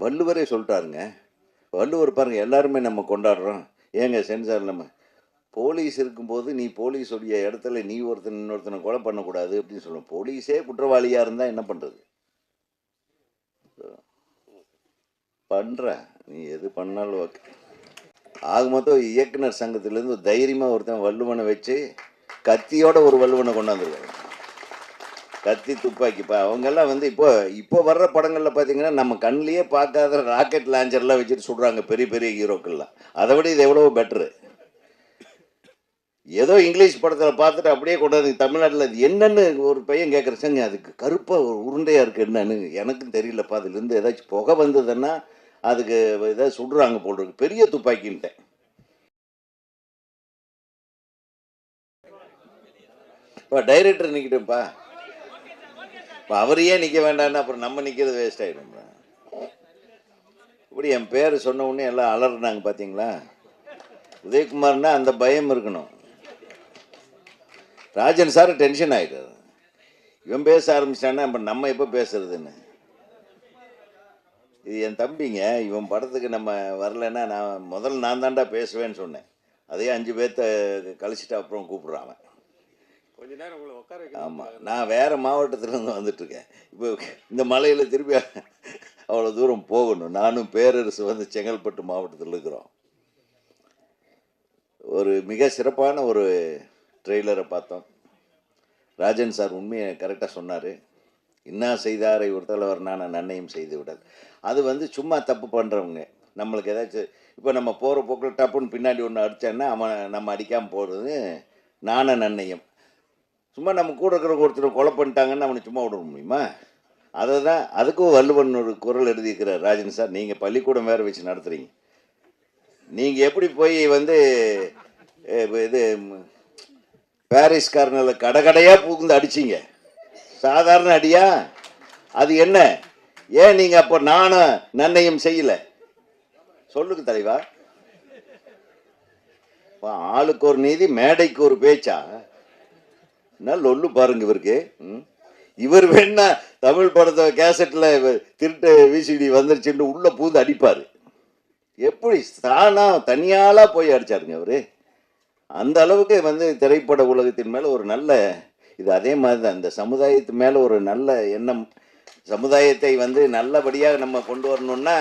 வள்ளுவரே சொல்லிட்டாருங்க. வள்ளுவர் பாருங்க, எல்லாருமே நம்ம கொண்டாடுறோம். ஏங்க சென்சார் நம்ம போலீஸ் இருக்கும்போது நீ போலீஸுடைய இடத்துல நீ ஒருத்தன் இன்னொருத்தனை கொலை பண்ணக்கூடாது அப்படின்னு சொல்லுவோம். போலீஸே குற்றவாளியாக இருந்தால் என்ன பண்ணுறது? பண்ணுற நீ எது பண்ணாலும் ஓகே. ஆக மொத்தம் இயக்குனர் சங்கத்திலேருந்து தைரியமாக ஒருத்தன் வள்ளுவனை வச்சு கத்தியோட ஒரு வள்ளுவனை கொண்டாந்துருக்காங்க. கத்தி துப்பாக்கிப்பா அவங்கெல்லாம் வந்து இப்போ வர்ற படங்களில் பார்த்தீங்கன்னா நம்ம கண்ணிலேயே பார்க்காத ராக்கெட் லான்ச்சர்லாம் வச்சுட்டு சுடுறாங்க பெரிய பெரிய ஹீரோக்கள்லாம். அதை விட இது எவ்வளோ பெட்ரு. ஏதோ இங்கிலீஷ் படத்தில் பார்த்துட்டு அப்படியே கொண்டாந்து தமிழ்நாட்டில் அது என்னன்னு ஒரு பையன் கேட்குறச்சங்க, அதுக்கு கருப்பாக ஒரு உருண்டையாக இருக்குது என்னன்னு எனக்கும் தெரியலப்பா. அதுலேருந்து ஏதாச்சும் புகை வந்ததுன்னா அதுக்கு ஏதாவது சுடுறாங்க போல் இருக்கு, பெரிய துப்பாக்கின்ட்டேன். இப்போ டைரக்டர் நிற்கிட்டேன்ப்பா, இப்போ அவரையே நிற்க வேண்டாம்னு அப்புறம் நம்ம நிற்கிறது வேஸ்ட் ஆகிடும். இப்படி என் பேர் சொன்ன உடனே எல்லாம் அலர்னாங்க பார்த்தீங்களா. உதயகுமார்னா அந்த பயம் இருக்கணும். ராஜன் சார் டென்ஷன் ஆகிட்டார். இவன் பேச ஆரம்பிச்சிட்டான்னா அப்புறம் நம்ம எப்போ பேசுறதுன்னு. இது என் தம்பிங்க, இவன் படத்துக்கு நம்ம வரலன்னா நான் தாண்டா பேசுவேன்னு சொன்னேன். அதே 5 பேர்த்த கழிச்சிட்டு அப்புறம் கூப்பிட்றான் அவன். கொஞ்ச நேரம் உங்களை உட்கார. ஆமாம், நான் வேறு மாவட்டத்துலேருந்து வந்துட்டுருக்கேன். இப்போ இந்த மலையில் திருப்பி அவ்வளோ தூரம் போகணும். நானும் பேரரசு வந்து செங்கல்பட்டு மாவட்டத்தில் இருக்கிறோம். ஒரு மிக சிறப்பான ஒரு ட்ரெய்லரை பார்த்தோம். ராஜன் சார் உண்மையை கரெக்டாக சொன்னார். இன்னா செய்தாரை ஒரு தலைவர் நான் நன்னையும் செய்து விடல். அது வந்து சும்மா தப்பு பண்ணுறவங்க நம்மளுக்கு ஏதாச்சும் இப்போ நம்ம போகிற போக்கில் டப்புன்னு பின்னாடி ஒன்று அடித்தான்னா அவன் நம்ம அடிக்காமல் போகிறது நான நன்னையும். சும்மா நம்ம கூட இருக்கிற ஒருத்தர் கொலை பண்ணிட்டாங்கன்னு அவனை சும்மா விட முடியுமா? அதை தான் அதுக்கும் வள்ளுவன் ஒரு குரல் எழுதியிருக்கிறார். ராஜன் சார், நீங்கள் பள்ளிக்கூடம் வேறு வச்சு நடத்துகிறீங்க. நீங்கள் எப்படி போய் வந்து இது பாரிஸ் கார்னரில் கடையாக புகுந்து அடிச்சிங்க? சாதாரண அடியா அது? என்ன ஏன் நீங்கள் அப்போ நானும் நன்னையும் செய்யலை? சொல்லுங்க தலைவா. ஆளுக்கு ஒரு நீதி மேடைக்கு ஒரு பேச்சா? லொல்லு பாருங்க இவருக்கு. இவர் வேணா தமிழ் படத்தை கேசட்டில் திருட்டு விசிடி வந்துருச்சுன்னு உள்ள பூந்து அடிப்பார். எப்படி தானா தனியாலா போய் அடிச்சாருங்க அவரு. அந்த அளவுக்கு வந்து திரைப்பட உலகத்தின் மேல ஒரு நல்ல இது. அதே மாதிரி தான் இந்த சமுதாயத்து மேல ஒரு நல்ல எண்ணம். சமுதாயத்தை வந்து நல்லபடியாக நம்ம கொண்டு வரணும்னா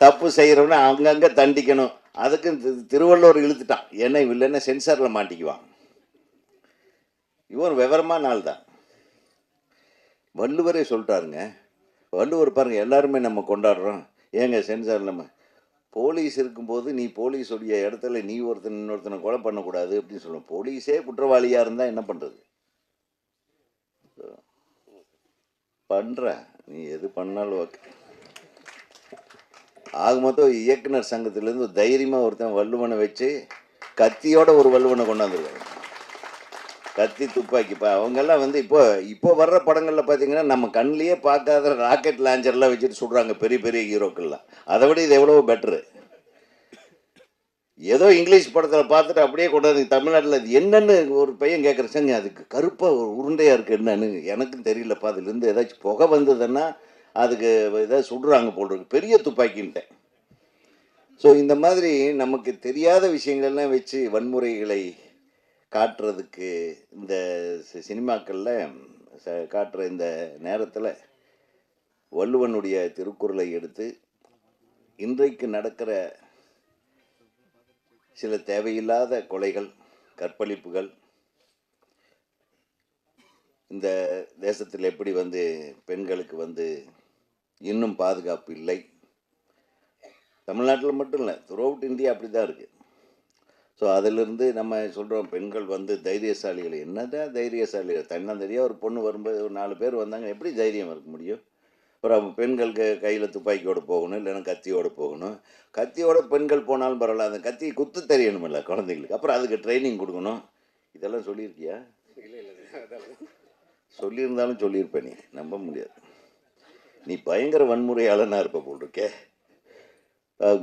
தப்பு செய்யறோம்னா அங்கங்க தண்டிக்கணும். அதுக்கு திருவள்ளுவர் இழுத்துட்டான். ஏன்னா இல்லைன்னா சென்சார்ல மாட்டிக்குவான். இவன் விவரமான ஆள் தான். வள்ளுவரே சொல்லிட்டாருங்க. வள்ளுவர் பாருங்க, எல்லாருமே நம்ம கொண்டாடுறோம். ஏங்க சென்சார் நம்ம போலீஸ் இருக்கும்போது நீ போலீஸுடைய இடத்துல நீ ஒருத்தன் இன்னொருத்தனை கொலை பண்ணக்கூடாது அப்படின்னு சொல்லுவோம். போலீஸே குற்றவாளியாக இருந்தால் என்ன பண்ணுறது? பண்ணுற நீ எது பண்ணாலும் ஓகே. ஆக மொத்தம் இயக்குனர் சங்கத்திலேருந்து தைரியமாக ஒருத்தன் வள்ளுவனை வச்சு கத்தியோட ஒரு வள்ளுவனை கொண்டாந்துருக்காங்க. கத்தி துப்பாக்கிப்பா அவங்கெல்லாம் வந்து இப்போ வர்ற படங்களில் பார்த்தீங்கன்னா நம்ம கண்ணிலேயே பார்க்காத ராக்கெட் லான்ச்சர்லாம் வச்சுட்டு சுடுறாங்க பெரிய பெரிய ஹீரோக்கள்லாம். அதை விட இது எவ்வளோ பெட்ரு. ஏதோ இங்கிலீஷ் படத்தில் பார்த்துட்டு அப்படியே கொண்டாந்து தமிழ்நாட்டில் அது என்னன்னு ஒரு பையன் கேட்குறச்சங்க, அதுக்கு கருப்பாக ஒரு உருண்டையாக இருக்குது என்னன்னு எனக்கும் தெரியலப்பா. அதுலேருந்து ஏதாச்சும் புகை வந்ததுன்னா அதுக்கு ஏதாவது சுடுறாங்க போல் இருக்கு, பெரிய துப்பாக்கின்ட்டேன். ஸோ இந்த மாதிரி நமக்கு தெரியாத விஷயங்கள்லாம் வச்சு வன்முறைகளை காட்டுறதுக்கு இந்த சினிமாக்களில் காட்டுற இந்த நேரத்தில் வள்ளுவனுடைய திருக்குறளை எடுத்து இன்றைக்கு நடக்கிற சில தேவையில்லாத கொலைகள், கற்பழிப்புகள், இந்த தேசத்தில் எப்படி வந்து பெண்களுக்கு வந்து இன்னும் பாதுகாப்பு இல்லை. தமிழ்நாட்டில் மட்டும் இல்லை, த்ரூ அவுட் இந்தியா அப்படி தான் இருக்குது. ஸோ அதிலிருந்து நம்ம சொல்கிறோம் பெண்கள் வந்து தைரியசாலிகள். என்னதான் தைரியசாலிகள்? தன்னந்தனியாக ஒரு பொண்ணு வரும்போது ஒரு 4 பேர் வந்தாங்க, எப்படி தைரியம் இருக்க முடியும்? அப்புறம் பெண்களுக்கு கையில் துப்பாக்கியோடு போகணும், இல்லைன்னா கத்தியோடு போகணும். கத்தியோட பெண்கள் போனாலும் பரவாயில்ல, அந்த கத்தி குத்து தெரியணுமில்ல குழந்தைங்களுக்கு. அப்புறம் அதுக்கு ட்ரைனிங் கொடுக்கணும். இதெல்லாம் சொல்லியிருக்கியா? சொல்லியிருந்தாலும் சொல்லியிருப்பேன், நீ நம்ப முடியாது. நீ பயங்கர வன்முறையாளனாக இருப்ப போல் இருக்கே.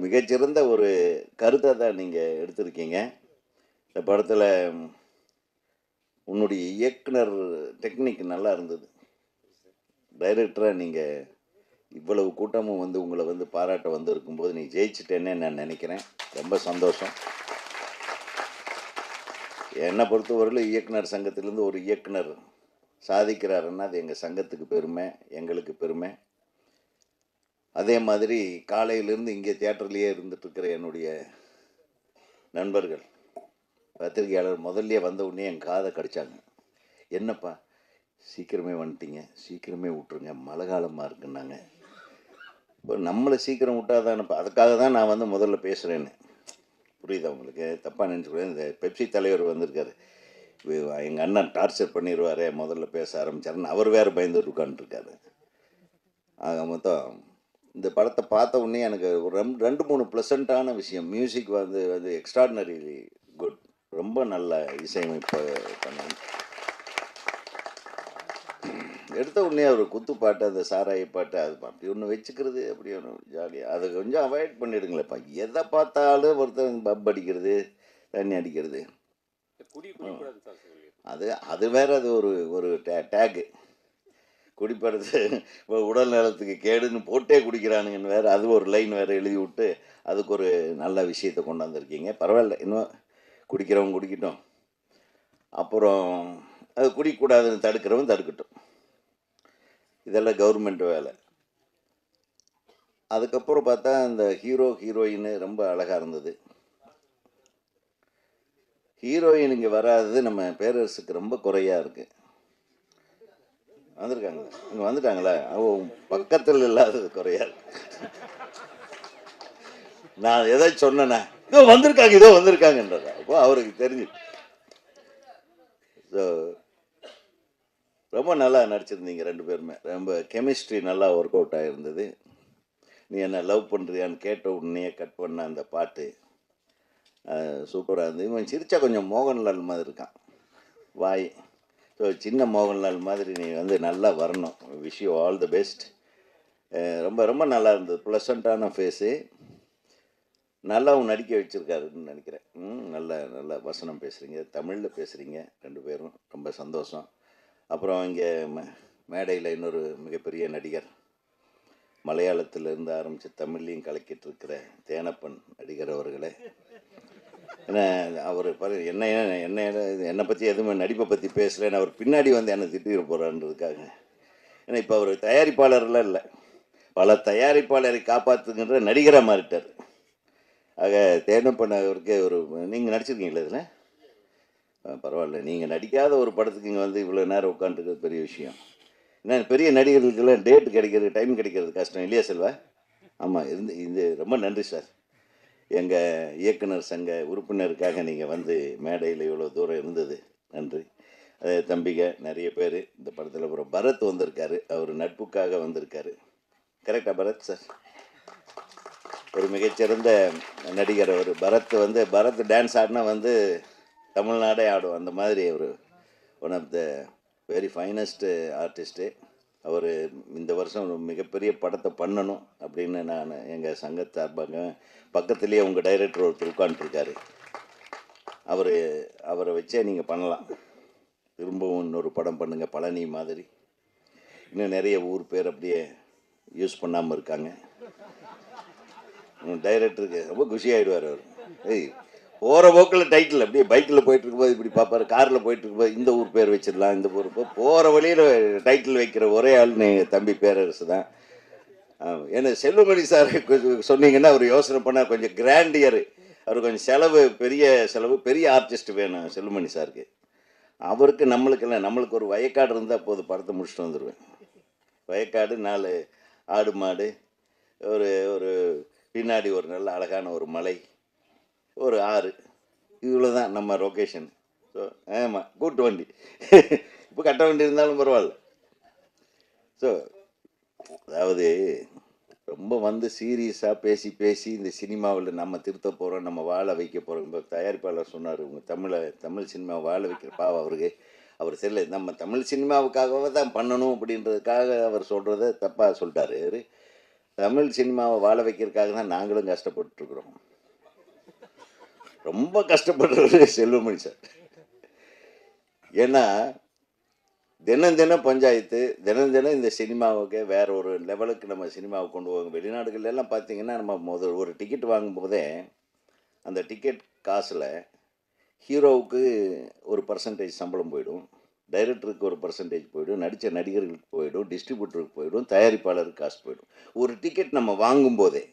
மிகச்சிறந்த ஒரு கருத்தை தான் நீங்கள் எடுத்திருக்கீங்க. இந்த படத்தில் உன்னுடைய இயக்குனர் டெக்னிக் நல்லா இருந்தது. டைரக்டராக நீங்கள் இவ்வளவு கூட்டமும் வந்து உங்களை வந்து பாராட்ட வந்து இருக்கும்போது நீ ஜெயிச்சிட்டேன்னே நான் நினைக்கிறேன். ரொம்ப சந்தோஷம். என்னை பொறுத்தவரையில் இயக்குனர் சங்கத்திலேருந்து ஒரு இயக்குனர் சாதிக்கிறாருன்னா அது எங்கள் சங்கத்துக்கு பெருமை, எங்களுக்கு பெருமை. அதே மாதிரி காலையிலேருந்து இங்கே தியேட்டர்லேயே இருந்துகிட்ருக்கிற என்னுடைய நண்பர்கள் பத்திரிகையாளர் முதல்ல வந்த உடனே என் காதை கடிச்சாங்க. என்னப்பா சீக்கிரமே வந்துட்டீங்க, சீக்கிரமே விட்ருங்க, மழை காலமாக இருக்குன்னாங்க. இப்போ நம்மளை சீக்கிரம் விட்டாதானப்பா, அதுக்காக தான் நான் வந்து முதல்ல பேசுகிறேன்னு. புரியுதா உங்களுக்கு? தப்பாக நினச்சிக்கூடாது. இந்த பெப்சி தலைவர் வந்திருக்காரு, எங்கள் அண்ணன் டார்ச்சர் பண்ணிடுவாரே முதல்ல பேச ஆரம்பித்தாருன்னு அவர் வேறு பயந்து உட்காந்துருக்காரு. ஆக மொத்தம் இந்த படத்தை பார்த்த உடனே எனக்கு ஒரு ரெண்டு மூணு ப்ளசண்ட்டான விஷயம். மியூசிக் வந்து வந்து எக்ஸ்ட்ராடினரி குட், ரொம்ப நல்ல இசையமைப்பு பண்ணாங்க. எடுத்த உடனே ஒரு குத்து பாட்டு, அந்த சாராய பாட்டு, அது அப்படி ஒன்று வச்சுக்கிறது, அப்படி ஒன்று ஜாலியாக அதை கொஞ்சம் அவாய்ட் பண்ணிடுங்களேப்பா. எதை பார்த்தாலும் ஒருத்தர் பப் அடிக்கிறது, தண்ணி அடிக்கிறது, அது அது வேற. அது ஒரு ஒரு டேகு, குடிப்பறது உடல் நலத்துக்கு கேடுன்னு போட்டே குடிக்கிறானுங்கன்னு வேறு, அது ஒரு லைன் வேறு எழுதி விட்டு அதுக்கு ஒரு நல்ல விஷயத்தை கொண்டாந்துருக்கீங்க. பரவாயில்ல, இன்னும் குடிக்கிறவங்க குடிக்கட்டும், அப்புறம் அது குடிக்கக்கூடாதுன்னு தடுக்கிறவன் தடுக்கட்டும். இதெல்லாம் கவர்மெண்ட் வேலை. அதுக்கப்புறம் பார்த்தா அந்த ஹீரோ ஹீரோயின் ரொம்ப அழகாக இருந்தது. ஹீரோயின் இங்கே வராதது நம்ம பேரரசுக்கு ரொம்ப குறையாக இருக்குது. வந்திருக்காங்களா? இங்கே வந்துட்டாங்களா? பக்கத்தில் இல்லாதது குறையா இருக்கு. நான் எதை சொன்னேன்னா இதோ வந்திருக்காங்க, இதோ வந்திருக்காங்கன்றதா. அப்போ அவருக்கு தெரிஞ்சு. ஸோ ரொம்ப நல்லா நடிச்சிருந்தீங்க ரெண்டு பேருமே. ரொம்ப கெமிஸ்ட்ரி நல்லா ஒர்க் அவுட் ஆகிருந்தது. நீ என்ன லவ் பண்ணுறியான்னு கேட்ட உடனே கட் பண்ண அந்த பாட்டு சூப்பராக இருந்தது. இவன் சிரிச்சா கொஞ்சம் மோகன்லால் மாதிரி இருக்கான் வாய். ஸோ சின்ன மோகன்லால் மாதிரி நீ வந்து நல்லா வரணும். Wish you all the best. ரொம்ப ரொம்ப நல்லா இருந்தது. ப்ளசண்ட்டான ஃபேஸு, நல்லாவும் நடிக்க வச்சுருக்காருன்னு நினைக்கிறேன். நல்ல நல்ல வசனம் பேசுகிறீங்க, தமிழில் பேசுகிறீங்க ரெண்டு பேரும், ரொம்ப சந்தோஷம். அப்புறம் இங்கே மேடையில் இன்னொரு மிகப்பெரிய நடிகர், மலையாளத்திலிருந்து ஆரம்பித்து தமிழ்லையும் கலக்கிட்டு இருக்கிற தேனப்பன் நடிகர் அவர்களே. ஏன்னா அவர் என்னை பற்றி எதுவுமே நடிப்பை பற்றி பேசலைன்னு அவர் பின்னாடி வந்து என்னை திட்டிட போகிறான்றதுக்காக. ஏன்னா இப்போ அவர் தயாரிப்பாளர்லாம் இல்லை, பல தயாரிப்பாளரை காப்பாற்றுங்கிற நடிகராக மாறிட்டார். ஆக தேனப்பன் அவருக்கு ஒரு, நீங்கள் நடிச்சிருக்கீங்களா இதில்? பரவாயில்ல, நீங்கள் நடிக்காத ஒரு படத்துக்கு இங்கே வந்து இவ்வளோ நேரம் உட்காந்துருக்கிறது பெரிய விஷயம். ஏன்னா பெரிய நடிகர்களுக்கெல்லாம் டேட் கிடைக்கிறது, டைம் கிடைக்கிறது கஷ்டம் இல்லையா செல்வா? ஆமாம், இது ரொம்ப நன்றி சார். எங்கள் இயக்குனர் சங்க உறுப்பினருக்காக நீங்கள் வந்து மேடையில் இவ்வளோ தூரம் இருந்தது, நன்றி. அதே தம்பிங்க நிறைய பேர் இந்த படத்தில். அப்புறம் பரத் வந்திருக்காரு, அவர் நட்புக்காக வந்திருக்காரு. கரெக்டாக பரத் சார்? ஒரு மிகச்சிறந்த நடிகர் அவர். பரத் வந்து பரத் டான்ஸ் ஆடினா வந்து தமிழ்நாடே ஆடும், அந்த மாதிரி ஒரு one of the very finest artist அவர். இந்த வருஷம் ஒரு மிகப்பெரிய படத்தை பண்ணணும் அப்படின்னு நான் எங்கள் சங்கத்து சார்பாக, பக்கத்துலேயே உங்கள் டைரக்டர் ஒருத்தர் உட்காந்துருக்காரு, அவரை வச்சே நீங்கள் பண்ணலாம். திரும்பவும் இன்னொரு படம் பண்ணுங்கள், பழனி மாதிரி. இன்னும் நிறைய ஊர் பேர் அப்படியே யூஸ் பண்ணாமல் இருக்காங்க. டைரக்டருக்கு ரொம்ப குஷியாகிடுவார் அவர். போகிற போக்கில் டைட்டில் அப்படியே பைக்கில் போயிட்டு இருக்கும்போது இப்படி பார்ப்பார், காரில் போயிட்டு இருக்கும்போது இந்த ஊர் பேர் வச்சிடலாம், இந்த ஊர் போகிற வழியில் டைட்டில் வைக்கிற ஒரே ஆள்னு தம்பி பேரரசு தான். ஏன்னா செல்வமணி சார் சொன்னீங்கன்னா அவர் யோசனை பண்ணால் கொஞ்சம் கிராண்டியர், அவர் கொஞ்சம் செலவு, பெரிய செலவு, பெரிய ஆர்டிஸ்ட் வேணும் செல்வமணி சாருக்கு. அவருக்கு நம்மளுக்கெல்லாம், நம்மளுக்கு ஒரு வயக்காடு இருந்தால் போது, படத்தை முடிச்சுட்டு வந்துடுவேன். வயக்காடு, 4 ஆடு மாடு, ஒரு பின்னாடி ஒரு நல்ல அழகான ஒரு மலை, ஒரு ஆறு, இவ்வளோ தான் நம்ம லொக்கேஷன். ஸோ ஆமாம், கூட்டு வண்டி இப்போ கட்ட வண்டி இருந்தாலும் பரவாயில்ல. ஸோ அதாவது ரொம்ப வந்து சீரியஸாக பேசி பேசி இந்த சினிமாவில் நம்ம திருத்த போகிறோம், நம்ம வாழ வைக்க போகிறோம். இப்போ தயாரிப்பாளர் சொன்னார், உங்கள் தமிழ் சினிமாவை வாழ வைக்கிற பாவம் அவருக்கு. அவர் தெரியல, நம்ம தமிழ் சினிமாவுக்காகவே தான் பண்ணணும் அப்படின்றதுக்காக அவர் சொல்கிறத தப்பாக சொல்லிட்டாரு. தமிழ் சினிமாவை வாழ வைக்கிறதுக்காக தான் நாங்களும் கஷ்டப்பட்டுருக்குறோம். ரொம்ப கஷ்டப்படுறவர் செல்வமணி சார். ஏன்னா தினம் தினம் பஞ்சாயத்து, தினம் தினம் இந்த சினிமாவுக்கு வேற ஒரு லெவலுக்கு நம்ம சினிமாவை கொண்டு போவோம். வெளிநாடுகள்ல எல்லாம் பார்த்தீங்கன்னா, நம்ம ஒரு டிக்கெட் வாங்கும்போதே, அந்த டிக்கெட் காசுல ஹீரோவுக்கு ஒரு பர்சன்டேஜ் சம்பளம் போயிடும். டைரக்டருக்கு ஒரு பர்சன்டேஜ் போயிடும். நடித்த நடிகர்களுக்கு போயிடும். டிஸ்ட்ரிபியூட்டருக்கு போயிடும். தயாரிப்பாளருக்கு காசு போயிடும். ஒரு டிக்கெட் நம்ம வாங்கும்போதே.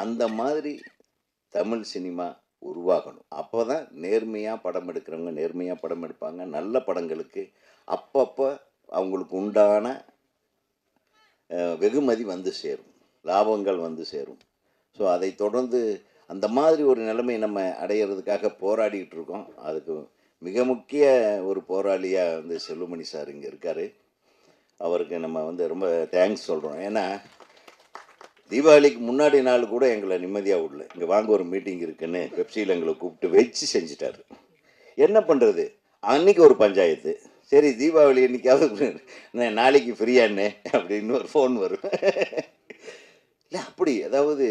அந்த மாதிரி தமிழ் சினிமா உருவாகணும். அப்போ தான் நேர்மையாக படம் எடுக்கிறவங்க நேர்மையாக படம் எடுப்பாங்க. நல்ல படங்களுக்கு அப்பப்போ அவங்களுக்கு உண்டான வெகுமதி வந்து சேரும். லாபங்கள் வந்து சேரும். ஸோ அதை தொடர்ந்து அந்த மாதிரி ஒரு நிலைமை நம்ம அடையிறதுக்காக போராடிட்டு இருக்கோம். அதுக்கு மிக முக்கிய ஒரு போராளியாக வந்து செல்வமணி சார் இங்கே இருக்கார். அவருக்கு நம்ம வந்து ரொம்ப தேங்க்ஸ் சொல்கிறோம். ஏன்னா தீபாவளிக்கு முன்னாடி நாள் கூட எங்களை நிம்மதியாக விடல. இங்கே வாங்க ஒரு மீட்டிங் இருக்குன்னு பெப்சியில் எங்களை கூப்பிட்டு வச்சு செஞ்சுட்டாரு. என்ன பண்ணுறது, அன்னைக்கு ஒரு பஞ்சாயத்து. சரி தீபாவளி அன்னைக்காவது நாளைக்கு ஃப்ரீயானே அப்படின்னு ஒரு ஃபோன் வரும். இல்லை அப்படி அதாவது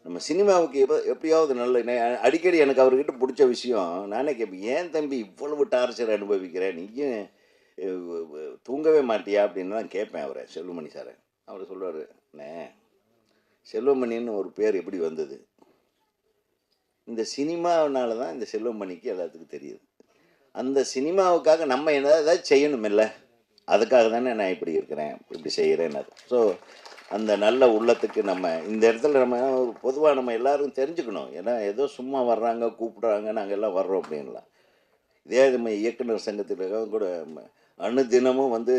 நம்ம சினிமாவுக்கு எப்படியாவது நல்ல அடிக்கடி எனக்கு அவர்கிட்ட பிடிச்ச விஷயம் நானே கேட்பேன், ஏன் தம்பி இவ்வளவு டார்ச்சர் அனுபவிக்கிறேன், நீயும் தூங்கவே மாட்டியா அப்படின்னு தான் கேட்பேன் அவரை, செல்வமணி சாரை. அவர் சொல்லுவார், அண்ணே செல்வமணின்னு ஒரு பேர் எப்படி வந்தது, இந்த சினிமாவினால தான் இந்த செல்வமணிக்கு எல்லாத்துக்கும் தெரியுது. அந்த சினிமாவுக்காக நம்ம ஏதாவது செய்யணும் இல்லை, அதுக்காக தானே நான் இப்படி இருக்கிறேன் இப்படி செய்கிறேன். ஸோ அந்த நல்ல உள்ளத்துக்கு நம்ம இந்த இடத்துல நம்ம பொதுவாக நம்ம எல்லாரும் தெரிஞ்சுக்கணும். ஏன்னா ஏதோ சும்மா வர்றாங்க கூப்பிட்றாங்க நாங்கள் எல்லாம் வர்றோம் அப்படின்லாம். இதே நம்ம இயக்குனர் சங்கத்தில் கூட அணுதினமும் வந்து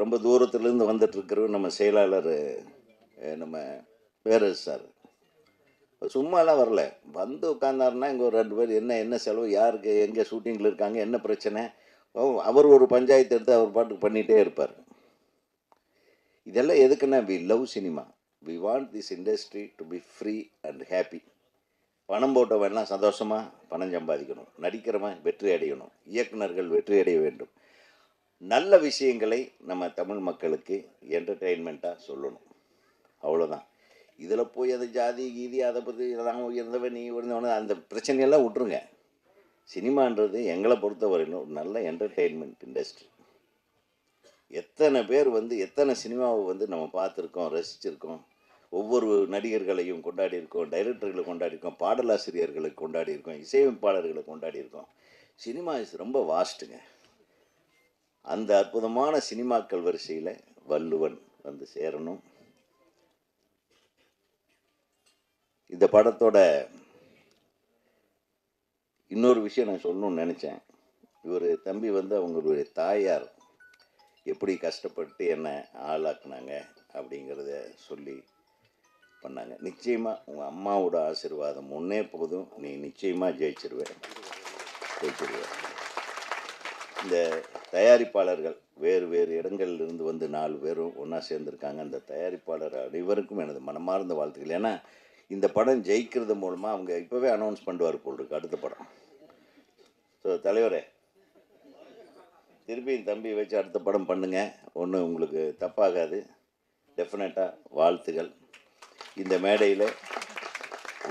ரொம்ப தூரத்துலேருந்து வந்துட்டுருக்கிறவர் நம்ம செயலாளர் நம்ம பேரரசு சார் சும்மாலாம் வரல, வந்து உட்காந்தாருன்னா இங்கே ஒரு 2 பேர் என்ன செலவு, யாருக்கு எங்கே ஷூட்டிங்கில் இருக்காங்க, என்ன பிரச்சனை, அவர் ஒரு பஞ்சாயத்து எடுத்து அவர் பாட்டுக்கு பண்ணிகிட்டே இருப்பார். இதெல்லாம் எதுக்குன்னா, we love cinema, we want this industry to be free and happy. பணம் போட்டவெல்லாம் சந்தோஷமாக பணம் சம்பாதிக்கணும், நடிக்கிறவன் வெற்றி அடையணும், இயக்குநர்கள் வெற்றி அடைய வேண்டும். நல்ல விஷயங்களை நம்ம தமிழ் மக்களுக்கு என்டர்டெயின்மெண்ட்டாக சொல்லணும், அவ்வளோதான். இதில் போய் அதை ஜாதி கீதி அதை பற்றி இதெல்லாம் உயர்ந்தவன் நீ உயர்ந்தவன அந்த பிரச்சனையெல்லாம் விட்டுருங்க. சினிமான்றது எங்களை பொறுத்தவரையிலும் ஒரு நல்ல என்டர்டெயின்மெண்ட் இண்டஸ்ட்ரி. எத்தனை பேர் வந்து எத்தனை சினிமாவை வந்து நம்ம பார்த்துருக்கோம், ரசிச்சிருக்கோம். ஒவ்வொரு நடிகர்களையும் கொண்டாடி இருக்கோம், டைரக்டர்களை கொண்டாடி இருக்கோம், பாடலாசிரியர்களை கொண்டாடி இருக்கோம், இசையமைப்பாளர்களை கொண்டாடி இருக்கோம். சினிமா இஸ் ரொம்ப வாஸ்ட்டுங்க. அந்த அற்புதமான சினிமாக்கள் வரிசையில் வள்ளுவன் வந்து சேரணும். இந்த படத்தோட இன்னொரு விஷயம் நான் சொல்லணும்னு நினச்சேன். இவர் தம்பி வந்து அவங்களுடைய தாயார் எப்படி கஷ்டப்பட்டு என்ன ஆளாக்குனாங்க அப்படிங்கிறத சொல்லி பண்ணாங்க. நிச்சயமாக உங்கள் அம்மாவோட ஆசீர்வாதம் ஒன்றே போதும், நீ நிச்சயமாக ஜெயிச்சிருவேன். இந்த தயாரிப்பாளர்கள் வேறு வேறு இடங்கள்லேருந்து வந்து 4 பேரும் ஒன்றா சேர்ந்துருக்காங்க. அந்த தயாரிப்பாளர் அனைவருக்கும் எனது மனமார்ந்த வாழ்த்துக்கள். ஏன்னா இந்த படம் ஜெயிக்கிறது மூலமாக அவங்க இப்போவே அனௌன்ஸ் பண்ணுவார் போல் இருக்கு அடுத்த படம். ஸோ தலைவரே, திருப்பி தம்பி வச்சு அடுத்த படம் பண்ணுங்க, ஒன்றும் உங்களுக்கு தப்பாகாது. டெஃபினட்டாக வாழ்த்துகள். இந்த மேடையில்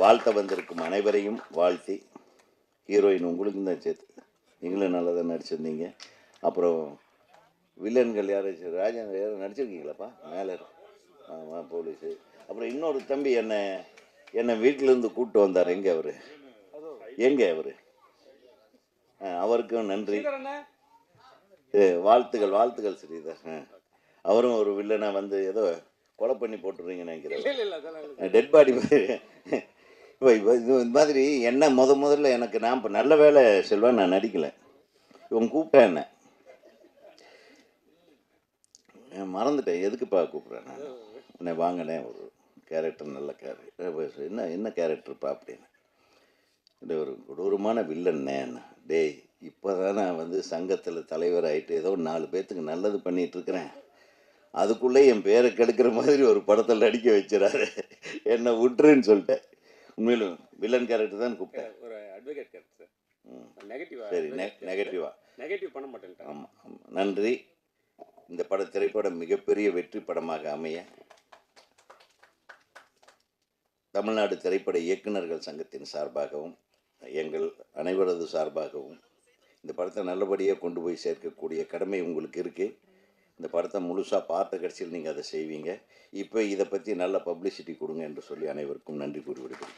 வாழ்த்த வந்திருக்கும் அனைவரையும் வாழ்த்தி, ஹீரோயின் உங்களுக்கும் தான் சேர்த்து, நீங்களும் நல்லா தான் நடிச்சிருந்தீங்க. அப்புறம் வில்லன்கள் யாராச்சும் ராஜன் யாரும் நடிச்சிருக்கீங்களாப்பா, மேலே போலீஸு. அப்புறம் இன்னொரு தம்பி என்னை வீட்டிலேருந்து கூப்பிட்டு வந்தார். எங்கே அவர், எங்கே அவர், அவருக்கும் நன்றி, வாழ்த்துக்கள் ஸ்ரீதர். அவரும் ஒரு வில்லனை வந்து ஏதோ கொலை பண்ணி போட்டுருவீங்கன்னு நினைக்கிறேன், டெட் பாடி. இப்போ இது மாதிரி என்ன முதல்ல எனக்கு நான் இப்போ நல்ல வேலை செல்வா நான் நடிக்கலை, இவங்க கூப்பிட்டேன், என்ன மறந்துட்டேன், எதுக்குப்பா கூப்பிட்றேன் நான், என்ன வாங்கினே ஒரு கேரக்டர், நல்ல கேரக்டர், என்ன கேரக்டர்ப்பா அப்படின்னு. இந்த ஒரு கொடூரமான வில்லன்னே, டேய் இப்போ தான் நான் வந்து சங்கத்தில் தலைவர் ஆகிட்டு ஏதோ 4 பேர்த்துக்கு நல்லது பண்ணிகிட்ருக்கிறேன், அதுக்குள்ளே என் பேரை கெடுக்கிற மாதிரி ஒரு படத்தில் நடிக்க வச்சுறாரு, என்னை விட்டுருன்னு சொல்லிட்டேன். உண்மையிலும் வில்லன் கேரக்டர் தான் கூப்பிட்டேன், ஒரு அட்வொகேட் கேரக்டர். நெகட்டிவா? சரி, நெகட்டிவ் பண்ண மாட்டேன். ஆமாம், நன்றி. இந்த திரைப்படம் மிகப்பெரிய வெற்றி படமாக அமைய தமிழ்நாடு திரைப்பட இயக்குநர்கள் சங்கத்தின் சார்பாகவும் எங்கள் அனைவரது சார்பாகவும் இந்த படத்தை நல்லபடியாக கொண்டு போய் சேர்க்கக்கூடிய கடமை உங்களுக்கு இருக்குது. இந்த படத்தை முழுசாக பார்த்த கடைசியில் நீங்கள் அதை செய்வீங்க. இப்போ இதை பற்றி நல்ல பப்ளிசிட்டி கொடுங்க என்று சொல்லி அனைவருக்கும் நன்றி கூறி விடுகிறேன்.